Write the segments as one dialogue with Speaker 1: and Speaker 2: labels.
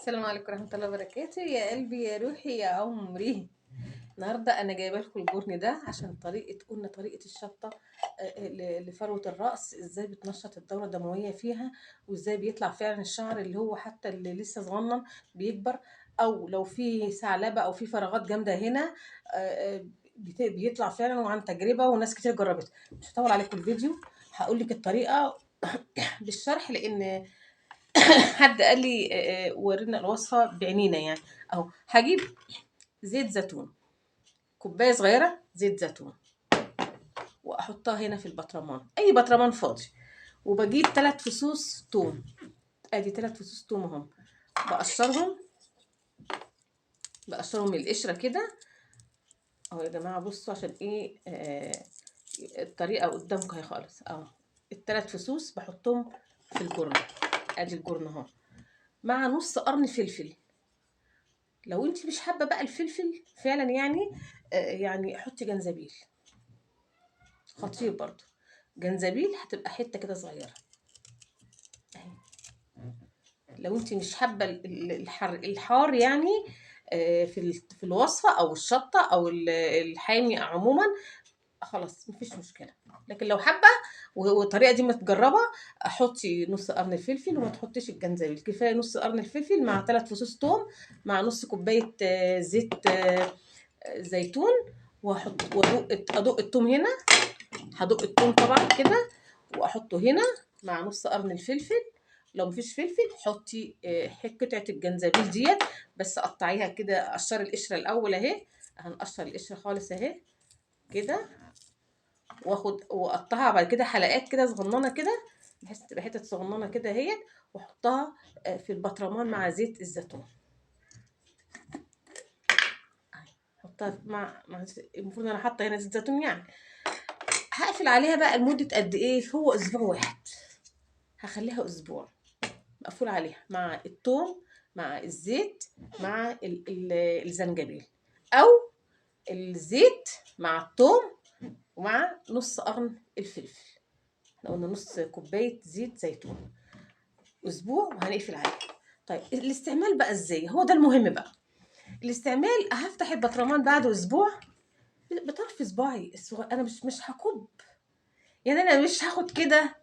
Speaker 1: السلام عليكم ورحمة الله وبركاته، يا قلبي يا روحي يا عمري. النهارده انا جايبه لكم الجرن ده عشان قلنا طريقه الشطه لفروه الراس، ازاي بتنشط الدوره الدمويه فيها، وازاي بيطلع فعلا الشعر اللي هو حتى اللي لسه صغنن بيكبر، او لو في ثعلبه او في فراغات جامده هنا بيطلع فعلا، وعن تجربه وناس كتير جربت. مش هطول عليكم الفيديو، هقول لك الطريقه بالشرح، لان حد قال لي ورينا الوصفه بعينينا يعني. اهو هجيب زيت زيتون، كوبايه صغيره زيت زيتون، واحطها هنا في البطرمان، اي بطرمان فاضي، وبجيب 3 فصوص توم. ادي 3 فصوص توم اهم، بقشرهم من القشره كده اهو. يا جماعه بصوا عشان ايه الطريقه قدامكم اهي خالص اهو. ال3 فصوص بحطهم في الجرن، ادي الجرن اهو، مع نص قرن فلفل. لو انت مش حابه بقى الفلفل فعلا يعني يعني حطي جنزبيل، خطير برضو. جنزبيل هتبقى حته كده صغيره اهي. لو انت مش حابه الحار يعني في الوصفه، او الشطه، او الحامي عموما، خلاص مفيش مشكله. لكن لو حابه والطريقه دي متجربه، حطي نص قرن الفلفل وما تحطيش الجنزبيل، كفايه نص قرن الفلفل مع 3 فصوص توم، مع نص كوبايه زيت زيتون. واحط ادق التوم هنا، هدق التوم طبعا كده، واحطه هنا مع نص قرن الفلفل. لو مفيش فلفل حطي قطعه الجنزبيل ديت، بس قطعيها كده، قشري القشره الاول اهي، هنقشر القشره خالص اهي كده، واقطعها بعد كده حلقات كده صغننه كده، بحيث تبقى حتت صغننه كده اهي، واحطها في البطرمان مع زيت الزيتون. احطها المفروض انا حاطه هنا زيت زيتون يعني. هقفل عليها بقى لمده قد ايه؟ هو اسبوع واحد، هخليها اسبوع مقفول عليها، مع الثوم مع الزيت مع الزنجبيل، او الزيت مع الثوم ومع نص قرن الفلفل. احنا قلنا نص كوبايه زيت زيتون، اسبوع وهنقفل عليها. طيب الاستعمال بقى ازاي؟ هو ده المهم بقى. الاستعمال هفتح البطرمان بعد اسبوع بطرف صباعي الصغير، انا مش هكب يعني، انا مش هاخد كده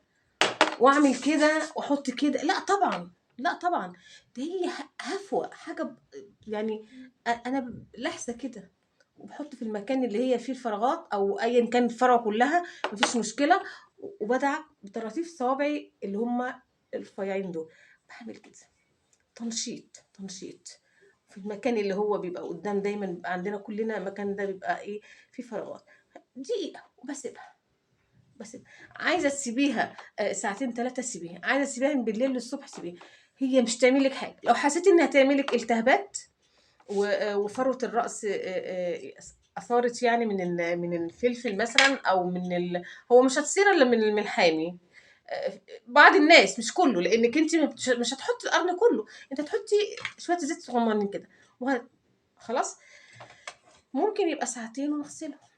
Speaker 1: واعمل كده واحط كده، لا طبعا، لا طبعا. ده هي هفوة حاجه يعني انا لحسه كده، وبحط في المكان اللي هي فيه الفراغات، او ايا كان الفروه كلها مفيش مشكله، وبدعك بطراطيف صوابعي اللي هم الرفيعين دول، بعمل كده تنشيط في المكان اللي هو بيبقى قدام. دايما بيبقى عندنا كلنا المكان ده بيبقى ايه، فيه فراغات. دقيقه وبسيبها. عايزه تسيبيها ساعتين 3 سيبيها، عايزه تسيبيها من بالليل للصبح سيبيها. هي مش تعمل لك حاجه. لو حسيتي انها تعمل لك التهابات وفروه الراس اثارت يعني من الفلفل مثلا، او هو مش هتصير الا من الحامي. بعض الناس، مش كله، لانك انت مش هتحطي القرن كله، انت هتحطي شويه زيت صغننين كده خلاص. ممكن يبقى ساعتين ونغسله.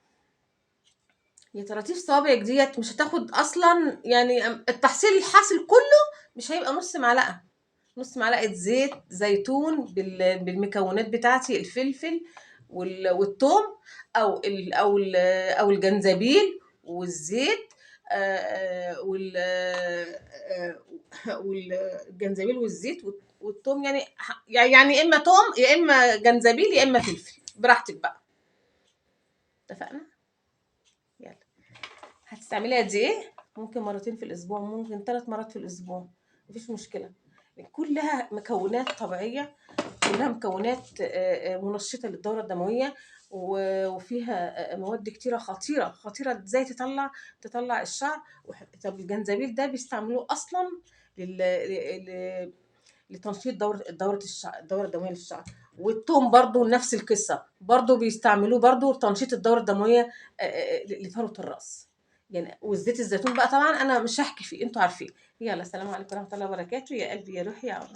Speaker 1: يا طراطيف صوابعك ديت مش هتاخد اصلا يعني، التحصيل الحاصل كله مش هيبقى نص معلقه زيت زيتون بالمكونات بتاعتي، الفلفل والثوم، او الجنزبيل والزيت والجنزبيل والزيت والثوم يعني. يعني اما ثوم يا اما جنزبيل يا اما فلفل، براحتك بقى. اتفقنا؟ يلا، هتستعمليها قد ايه؟ ممكن مرتين في الاسبوع، ممكن 3 مرات في الاسبوع، مفيش مشكله. كلها مكونات طبيعيه، كلها مكونات منشطه للدوره الدمويه، وفيها مواد كتيره خطيره ازاي تطلع الشعر. طب الجنزبيل ده بيستعملوه اصلا لتنشيط الدوره الدمويه للشعر. والثوم برضو نفس القصه، برضو بيستعملوه برضو لتنشيط الدوره الدمويه لفروه الراس يعني. والزيت الزيتون بقى طبعا انا مش هحكي فيه، انتوا عارفين. يلا، السلام عليكم ورحمه الله وبركاته، يا قلبي يا روحي يا عمري.